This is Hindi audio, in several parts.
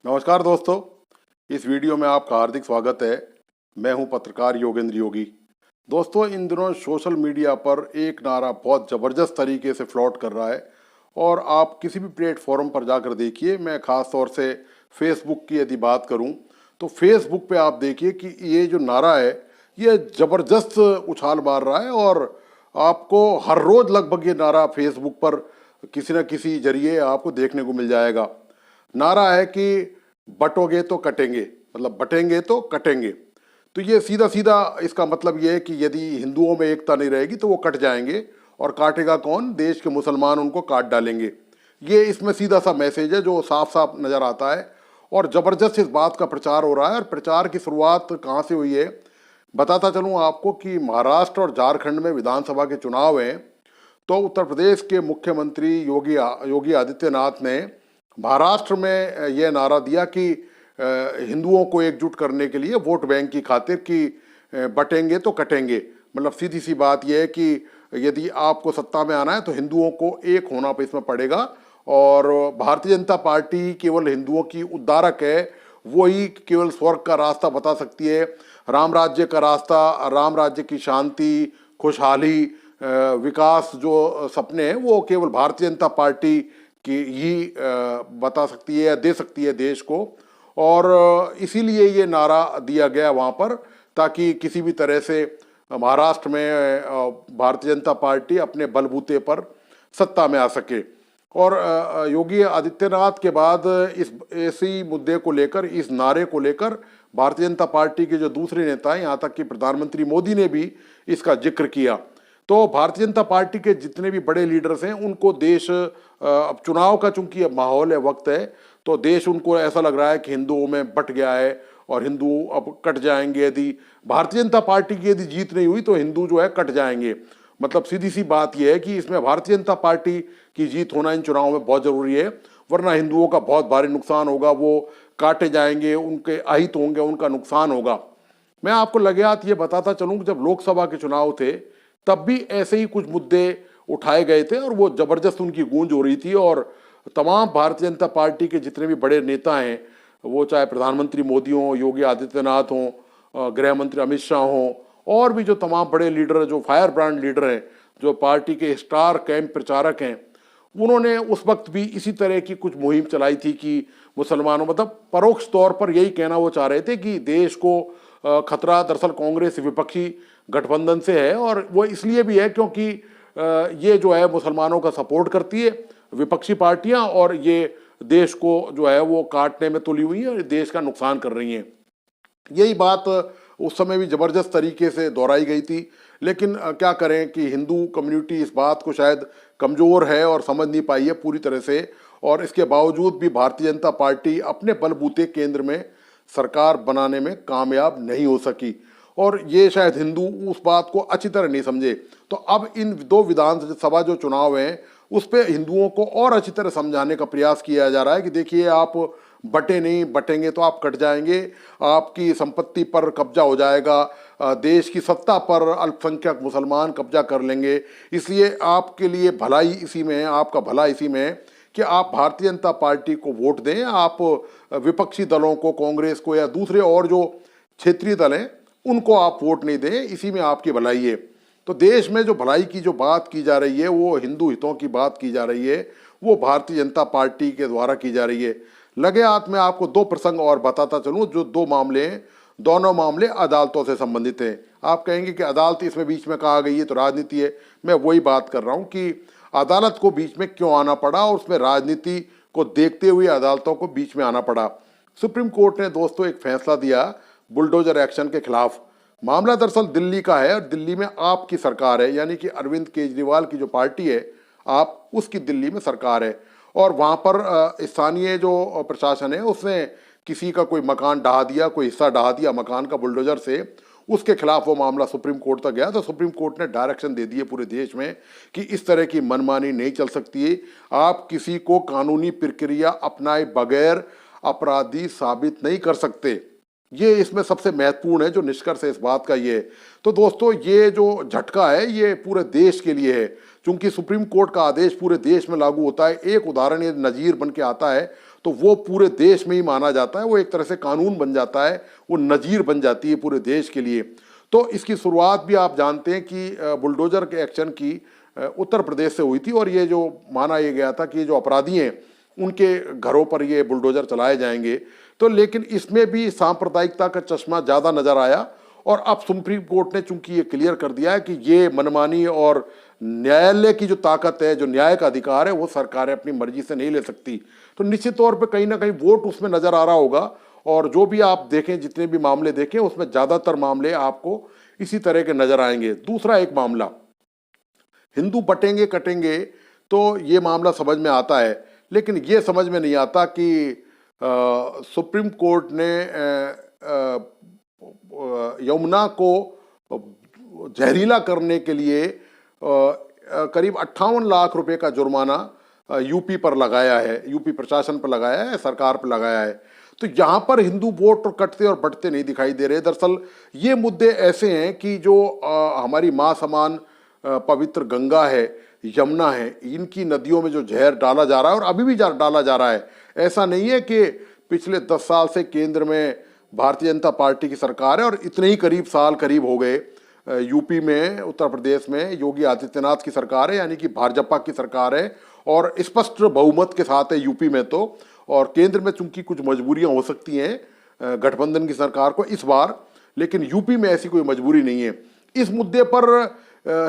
नमस्कार दोस्तों, इस वीडियो में आपका हार्दिक स्वागत है। मैं हूं पत्रकार योगेंद्र योगी। दोस्तों, इन दिनों सोशल मीडिया पर एक नारा बहुत ज़बरदस्त तरीके से फ्लॉट कर रहा है और आप किसी भी प्लेटफॉर्म पर जाकर देखिए। मैं ख़ास तौर से फेसबुक की यदि बात करूं तो फेसबुक पे आप देखिए कि ये जो नारा है ये ज़बरदस्त उछाल मार रहा है और आपको हर रोज़ लगभग ये नारा फेसबुक पर किसी न किसी जरिए आपको देखने को मिल जाएगा। नारा है कि बटोगे तो कटेंगे, मतलब बटेंगे तो कटेंगे। तो ये सीधा सीधा इसका मतलब ये है कि यदि हिंदुओं में एकता नहीं रहेगी तो वो कट जाएंगे, और काटेगा कौन? देश के मुसलमान उनको काट डालेंगे। ये इसमें सीधा सा मैसेज है जो साफ साफ नजर आता है और ज़बरदस्त इस बात का प्रचार हो रहा है। और प्रचार की शुरुआत कहाँ से हुई है बताता चलूँ आपको कि महाराष्ट्र और झारखंड में विधानसभा के चुनाव हैं। तो उत्तर प्रदेश के मुख्यमंत्री योगी आदित्यनाथ ने महाराष्ट्र में यह नारा दिया कि हिंदुओं को एकजुट करने के लिए वोट बैंक की खातिर कि बटेंगे तो कटेंगे। मतलब सीधी सी बात यह है कि यदि आपको सत्ता में आना है तो हिंदुओं को एक होना पे इसमें पड़ेगा। और भारतीय जनता पार्टी केवल हिंदुओं की उद्धारक है, वही केवल स्वर्ग का रास्ता बता सकती है, राम राज्य का रास्ता, राम राज्य की शांति, खुशहाली, विकास जो सपने हैं वो केवल भारतीय जनता पार्टी की ही बता सकती है या दे सकती है देश को। और इसीलिए ये नारा दिया गया वहाँ पर, ताकि किसी भी तरह से महाराष्ट्र में भारतीय जनता पार्टी अपने बलबूते पर सत्ता में आ सके। और योगी आदित्यनाथ के बाद इसी मुद्दे को लेकर, इस नारे को लेकर भारतीय जनता पार्टी के जो दूसरे नेता हैं, यहाँ तक कि प्रधानमंत्री मोदी ने भी इसका जिक्र किया। तो भारतीय जनता पार्टी के जितने भी बड़े लीडर्स हैं उनको देश, अब चुनाव का चूंकि अब माहौल है, वक्त है, तो देश उनको ऐसा लग रहा है कि हिंदुओं में बट गया है और हिंदू अब कट जाएंगे। यदि भारतीय जनता पार्टी की यदि जीत नहीं हुई तो हिंदू जो है कट जाएंगे। मतलब सीधी सी बात यह है कि इसमें भारतीय जनता पार्टी की जीत होना इन चुनावों में बहुत ज़रूरी है, वरना हिंदुओं का बहुत भारी नुकसान होगा, वो काटे जाएंगे, उनके अहित होंगे, उनका नुकसान होगा। मैं आपको लगातार ये बताता चलूँ कि जब लोकसभा के चुनाव थे तब भी ऐसे ही कुछ मुद्दे उठाए गए थे और वो ज़बरदस्त उनकी गूंज हो रही थी। और तमाम भारतीय जनता पार्टी के जितने भी बड़े नेता हैं, वो चाहे प्रधानमंत्री मोदी हों, योगी आदित्यनाथ हों, गृह मंत्री अमित शाह हों, और भी जो तमाम बड़े लीडर, जो फायर ब्रांड लीडर हैं, जो पार्टी के स्टार कैंप प्रचारक हैं, उन्होंने उस वक्त भी इसी तरह की कुछ मुहिम चलाई थी कि मुसलमानों, मतलब परोक्ष तौर पर यही कहना वो चाह रहे थे कि देश को खतरा दरअसल कांग्रेस विपक्षी गठबंधन से है। और वो इसलिए भी है क्योंकि ये जो है मुसलमानों का सपोर्ट करती है विपक्षी पार्टियां, और ये देश को जो है वो काटने में तुली हुई है और देश का नुकसान कर रही हैं। यही बात उस समय भी ज़बरदस्त तरीके से दोहराई गई थी। लेकिन क्या करें कि हिंदू कम्युनिटी इस बात को शायद कमज़ोर है और समझ नहीं पाई है पूरी तरह से, और इसके बावजूद भी भारतीय जनता पार्टी अपने बलबूते केंद्र में सरकार बनाने में कामयाब नहीं हो सकी। और ये शायद हिंदू उस बात को अच्छी तरह नहीं समझे। तो अब इन दो विधानसभा जो चुनाव हैं उस पर हिंदुओं को और अच्छी तरह समझाने का प्रयास किया जा रहा है कि देखिए, आप बटे नहीं, बटेंगे तो आप कट जाएंगे, आपकी संपत्ति पर कब्जा हो जाएगा, देश की सत्ता पर अल्पसंख्यक मुसलमान कब्जा कर लेंगे। इसलिए आपके लिए भलाई इसी में है, आपका भला इसी में है कि आप भारतीय जनता पार्टी को वोट दें। आप विपक्षी दलों को, कांग्रेस को या दूसरे और जो क्षेत्रीय दल हैं उनको आप वोट नहीं दें, इसी में आपकी भलाई है। तो देश में जो भलाई की जो बात की जा रही है, वो हिंदू हितों की बात की जा रही है, वो भारतीय जनता पार्टी के द्वारा की जा रही है। लगे हाथ में आपको दो प्रसंग और बताता चलूँ, जो दो मामले हैं, दोनों मामले अदालतों से संबंधित हैं। आप कहेंगे कि अदालत इसमें बीच में कहा गई है तो राजनीति है। मैं वही बात कर रहा हूँ कि अदालत को बीच में क्यों आना पड़ा और उसमें राजनीति को देखते हुए अदालतों को बीच में आना पड़ा। सुप्रीम कोर्ट ने दोस्तों एक फैसला दिया बुलडोजर एक्शन के खिलाफ। मामला दरअसल दिल्ली का है और दिल्ली में आपकी सरकार है, यानी कि अरविंद केजरीवाल की जो पार्टी है, आप उसकी दिल्ली में सरकार है। और वहाँ पर स्थानीय जो प्रशासन है उसने किसी का कोई मकान ढहा दिया, कोई हिस्सा ढहा दिया मकान का बुलडोजर से, उसके खिलाफ वो मामला सुप्रीम कोर्ट तक गया। तो सुप्रीम कोर्ट ने डायरेक्शन दे दिए पूरे देश में कि इस तरह की मनमानी नहीं चल सकती है। आप किसी को कानूनी प्रक्रिया अपनाए बगैर अपराधी साबित नहीं कर सकते। ये इसमें सबसे महत्वपूर्ण है जो निष्कर्ष है इस बात का ये है। तो दोस्तों, ये जो झटका है ये पूरे देश के लिए है, क्योंकि सुप्रीम कोर्ट का आदेश पूरे देश में लागू होता है। एक उदाहरण ये नज़ीर बन के आता है तो वो पूरे देश में ही माना जाता है, वो एक तरह से कानून बन जाता है, वो नजीर बन जाती है पूरे देश के लिए। तो इसकी शुरुआत भी आप जानते हैं कि बुलडोजर के एक्शन की उत्तर प्रदेश से हुई थी, और ये जो माना ये गया था कि ये जो अपराधी हैं उनके घरों पर ये बुलडोजर चलाए जाएंगे। तो लेकिन इसमें भी सांप्रदायिकता का चश्मा ज़्यादा नजर आया, और अब सुप्रीम कोर्ट ने चूंकि ये क्लियर कर दिया है कि ये मनमानी और न्यायालय की जो ताकत है, जो न्याय का अधिकार है, वो सरकारें अपनी मर्जी से नहीं ले सकती। तो निश्चित तौर पे कहीं ना कहीं वोट उसमें नजर आ रहा होगा, और जो भी आप देखें, जितने भी मामले देखें, उसमें ज़्यादातर मामले आपको इसी तरह के नजर आएंगे। दूसरा एक मामला, हिंदू बटेंगे कटेंगे, तो ये मामला समझ में आता है, लेकिन ये समझ में नहीं आता कि सुप्रीम कोर्ट ने यमुना को जहरीला करने के लिए करीब 58 लाख रुपए का जुर्माना यूपी पर लगाया है, यूपी प्रशासन पर लगाया है, सरकार पर लगाया है। तो यहाँ पर हिंदू वोट कटते और बढ़ते नहीं दिखाई दे रहे। दरअसल ये मुद्दे ऐसे हैं कि जो हमारी माँ समान पवित्र गंगा है, यमुना है, इनकी नदियों में जो जहर डाला जा रहा है, और अभी भी डाला जा रहा है। ऐसा नहीं है कि पिछले 10 साल से केंद्र में भारतीय जनता पार्टी की सरकार है और इतने ही साल करीब हो गए यूपी में, उत्तर प्रदेश में योगी आदित्यनाथ की सरकार है, यानी कि भाजपा की सरकार है, और स्पष्ट बहुमत के साथ है यूपी में तो। और केंद्र में चूंकि कुछ मजबूरियां हो सकती हैं गठबंधन की सरकार को इस बार, लेकिन यूपी में ऐसी कोई मजबूरी नहीं है। इस मुद्दे पर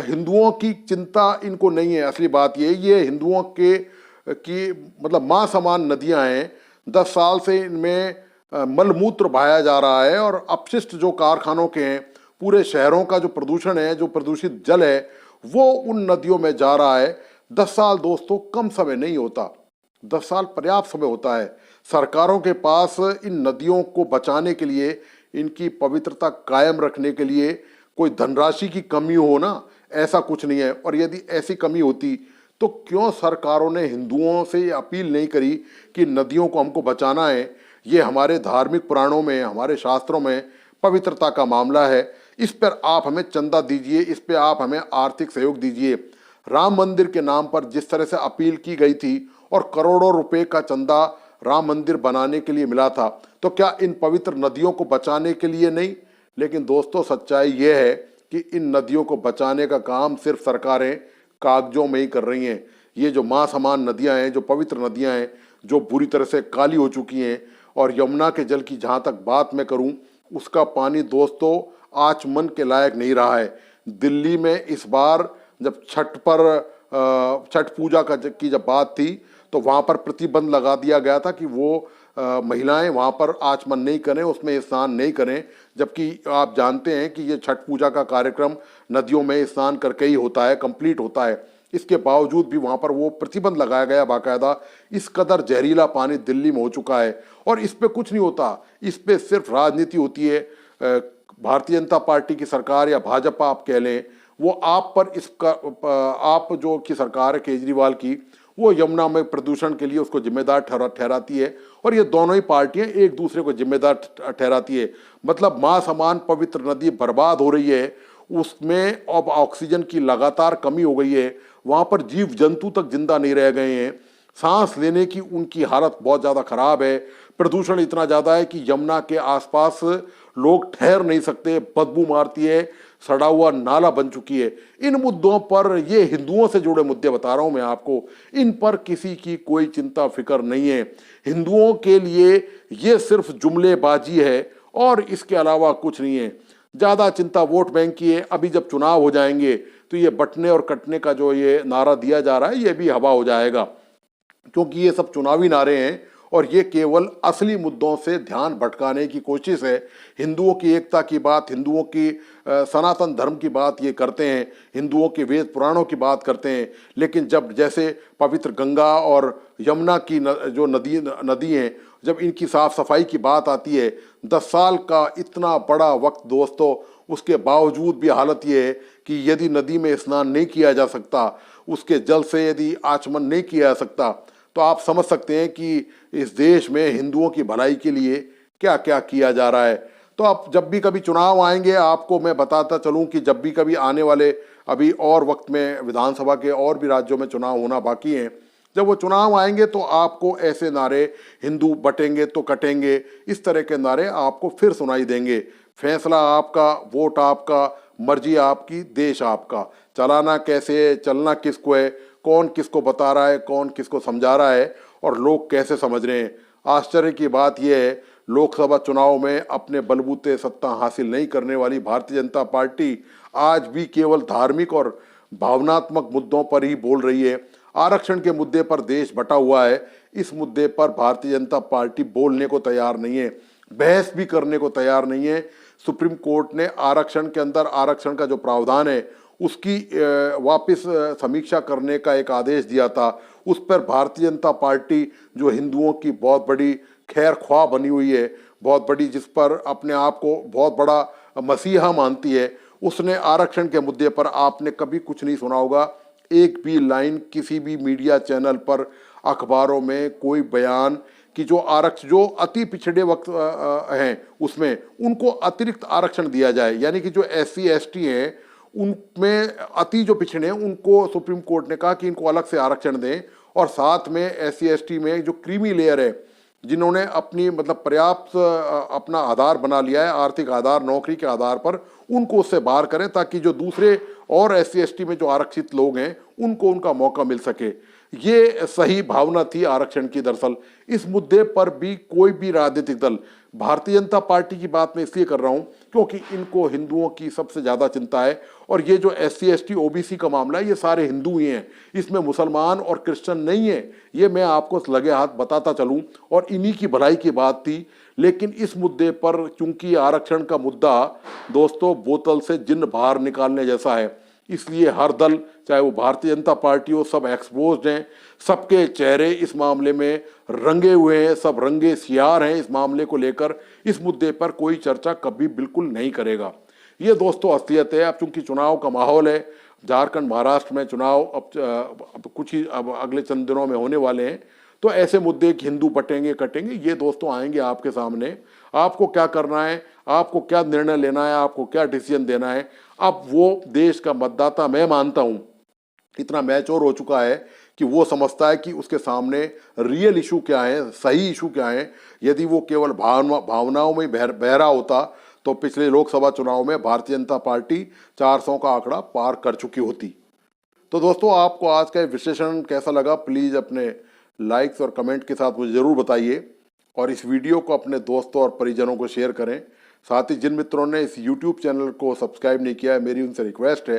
हिंदुओं की चिंता इनको नहीं है। असली बात ये हिंदुओं की मतलब माँ समान नदियां हैं, 10 साल से इनमें मलमूत्र बहाया जा रहा है, और अपशिष्ट जो कारखानों के हैं, पूरे शहरों का जो प्रदूषण है, जो प्रदूषित जल है, वो उन नदियों में जा रहा है। 10 साल दोस्तों कम समय नहीं होता, 10 साल पर्याप्त समय होता है। सरकारों के पास इन नदियों को बचाने के लिए, इनकी पवित्रता कायम रखने के लिए कोई धनराशि की कमी हो ना, ऐसा कुछ नहीं है। और यदि ऐसी कमी होती तो क्यों सरकारों ने हिंदुओं से अपील नहीं करी कि नदियों को हमको बचाना है। ये हमारे धार्मिक पुराणों में, हमारे शास्त्रों में पवित्रता का मामला है। इस पर आप हमें चंदा दीजिए, इस पर आप हमें आर्थिक सहयोग दीजिए। राम मंदिर के नाम पर जिस तरह से अपील की गई थी और करोड़ों रुपए का चंदा राम मंदिर बनाने के लिए मिला था, तो क्या इन पवित्र नदियों को बचाने के लिए नहीं? लेकिन दोस्तों सच्चाई ये है कि इन नदियों को बचाने का काम सिर्फ सरकारें कागजों में ही कर रही हैं। ये जो माँ समान नदियाँ हैं, जो पवित्र नदियाँ हैं, जो बुरी तरह से काली हो चुकी हैं, और यमुना के जल की जहाँ तक बात मैं करूँ, उसका पानी दोस्तों आचमन के लायक नहीं रहा है। दिल्ली में इस बार जब छठ पूजा की जब बात थी, तो वहाँ पर प्रतिबंध लगा दिया गया था कि वो महिलाएं वहाँ पर आचमन नहीं करें, उसमें स्नान नहीं करें। जबकि आप जानते हैं कि ये छठ पूजा का कार्यक्रम नदियों में स्नान करके ही होता है, कंप्लीट होता है। इसके बावजूद भी वहाँ पर वो प्रतिबंध लगाया गया बाकायदा। इस कदर जहरीला पानी दिल्ली में हो चुका है, और इस पे कुछ नहीं होता। इस पे सिर्फ राजनीति होती है। भारतीय जनता पार्टी की सरकार या भाजपा आप कह लें, वो आप पर इसका आप जो की सरकार है केजरीवाल की, वो यमुना में प्रदूषण के लिए उसको जिम्मेदार ठहराती है, और ये दोनों ही पार्टियां एक दूसरे को जिम्मेदार ठहराती है। मतलब माँ समान पवित्र नदी बर्बाद हो रही है, उसमें अब ऑक्सीजन की लगातार कमी हो गई है, वहाँ पर जीव जंतु तक जिंदा नहीं रह गए हैं, सांस लेने की उनकी हालत बहुत ज़्यादा खराब है। प्रदूषण इतना ज़्यादा है कि यमुना के आसपास लोग ठहर नहीं सकते, बदबू मारती है, सड़ा हुआ नाला बन चुकी है। इन मुद्दों पर, ये हिंदुओं से जुड़े मुद्दे बता रहा हूं मैं आपको, इन पर किसी की कोई चिंता फिक्र नहीं है। हिंदुओं के लिए ये सिर्फ जुमलेबाजी है और इसके अलावा कुछ नहीं है। ज़्यादा चिंता वोट बैंक की है। अभी जब चुनाव हो जाएंगे तो ये बंटने और कटने का जो ये नारा दिया जा रहा है, ये भी हवा हो जाएगा, क्योंकि ये सब चुनावी नारे हैं और ये केवल असली मुद्दों से ध्यान भटकाने की कोशिश है। हिंदुओं की एकता की बात, हिंदुओं की सनातन धर्म की बात ये करते हैं, हिंदुओं के वेद पुराणों की बात करते हैं, लेकिन जब जैसे पवित्र गंगा और यमुना की जो नदी हैं, जब इनकी साफ सफाई की बात आती है, 10 साल का इतना बड़ा वक्त दोस्तों, उसके बावजूद भी हालत ये है कि यदि नदी में स्नान नहीं किया जा सकता, उसके जल से यदि आचमन नहीं किया जा सकता, तो आप समझ सकते हैं कि इस देश में हिंदुओं की भलाई के लिए क्या क्या किया जा रहा है। तो आप जब भी कभी चुनाव आएंगे, आपको मैं बताता चलूं कि जब भी कभी आने वाले, अभी और वक्त में विधानसभा के और भी राज्यों में चुनाव होना बाकी हैं, जब वो चुनाव आएंगे तो आपको ऐसे नारे, हिंदू बटेंगे तो कटेंगे, इस तरह के नारे आपको फिर सुनाई देंगे। फैसला आपका, वोट आपका, मर्जी आपकी, देश आपका। चलाना कैसे है, चलना किसको है, कौन किसको बता रहा है, कौन किसको समझा रहा है और लोग कैसे समझ रहे हैं। आश्चर्य की बात यह है, लोकसभा चुनाव में अपने बलबूते सत्ता हासिल नहीं करने वाली भारतीय जनता पार्टी आज भी केवल धार्मिक और भावनात्मक मुद्दों पर ही बोल रही है। आरक्षण के मुद्दे पर देश बटा हुआ है, इस मुद्दे पर भारतीय जनता पार्टी बोलने को तैयार नहीं है, बहस भी करने को तैयार नहीं है। सुप्रीम कोर्ट ने आरक्षण के अंदर आरक्षण का जो प्रावधान है उसकी वापस समीक्षा करने का एक आदेश दिया था। उस पर भारतीय जनता पार्टी, जो हिंदुओं की बहुत बड़ी खैर ख्वाह बनी हुई है, बहुत बड़ी, जिस पर अपने आप को बहुत बड़ा मसीहा मानती है, उसने आरक्षण के मुद्दे पर आपने कभी कुछ नहीं सुना होगा। एक भी लाइन किसी भी मीडिया चैनल पर, अखबारों में कोई बयान कि जो आरक्षण, जो अति पिछड़े वक्त हैं उसमें उनको अतिरिक्त आरक्षण दिया जाए, यानी कि जो SC ST हैं उनमें अति जो पिछड़े हैं उनको सुप्रीम कोर्ट ने कहा कि इनको अलग से आरक्षण दें, और साथ में SC ST में जो क्रीमी लेयर है, जिन्होंने अपनी मतलब पर्याप्त अपना आधार बना लिया है, आर्थिक आधार, नौकरी के आधार पर, उनको उससे बाहर करें ताकि जो दूसरे और SC ST में जो आरक्षित लोग हैं उनको उनका मौका मिल सके। ये सही भावना थी आरक्षण की। दरअसल इस मुद्दे पर भी कोई भी राजनीतिक दल, भारतीय जनता पार्टी की बात मैं इसलिए कर रहा हूं क्योंकि इनको हिंदुओं की सबसे ज्यादा चिंता है, और ये जो SC ST OBC का मामला है ये सारे हिंदू ही हैं, इसमें मुसलमान और क्रिश्चियन नहीं है, ये मैं आपको लगे हाथ बताता चलूं, और इन्हीं की भलाई की बात थी। लेकिन इस मुद्दे पर चूंकि आरक्षण का मुद्दा दोस्तों बोतल से जिन्न बाहर निकालने जैसा है, इसलिए हर दल, चाहे वो भारतीय जनता पार्टी हो, सब एक्सपोज्ड हैं, सबके चेहरे इस मामले में रंगे हुए हैं, सब रंगे सियार हैं इस मामले को लेकर। इस मुद्दे पर कोई चर्चा कभी बिल्कुल नहीं करेगा। ये दोस्तों असलियत है। अब चूंकि चुनाव का माहौल है, झारखंड महाराष्ट्र में चुनाव अब कुछ ही अब अगले चंद दिनों में होने वाले हैं, तो ऐसे मुद्दे कि हिंदू बटेंगे कटेंगे, ये दोस्तों आएंगे आपके सामने। आपको क्या करना है, आपको क्या निर्णय लेना है, आपको क्या डिसीजन देना है, अब वो देश का मतदाता, मैं मानता हूं, इतना मैच्योर हो चुका है कि वो समझता है कि उसके सामने रियल इशू क्या है, सही इशू क्या है। यदि वो केवल भावनाओं में बह रहा होता तो पिछले लोकसभा चुनाव में भारतीय जनता पार्टी 400 का आंकड़ा पार कर चुकी होती। तो दोस्तों आपको आज का विश्लेषण कैसा लगा, प्लीज़ अपने लाइक्स और कमेंट के साथ मुझे ज़रूर बताइए, और इस वीडियो को अपने दोस्तों और परिजनों को शेयर करें। साथ ही जिन मित्रों ने इस YouTube चैनल को सब्सक्राइब नहीं किया है, मेरी उनसे रिक्वेस्ट है,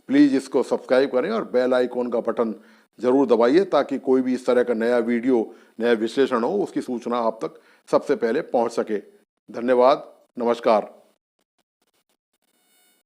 प्लीज़ इसको सब्सक्राइब करें और बेल आइकॉन का बटन ज़रूर दबाइए ताकि कोई भी इस तरह का नया वीडियो, नया विश्लेषण हो, उसकी सूचना आप तक सबसे पहले पहुंच सके। धन्यवाद, नमस्कार।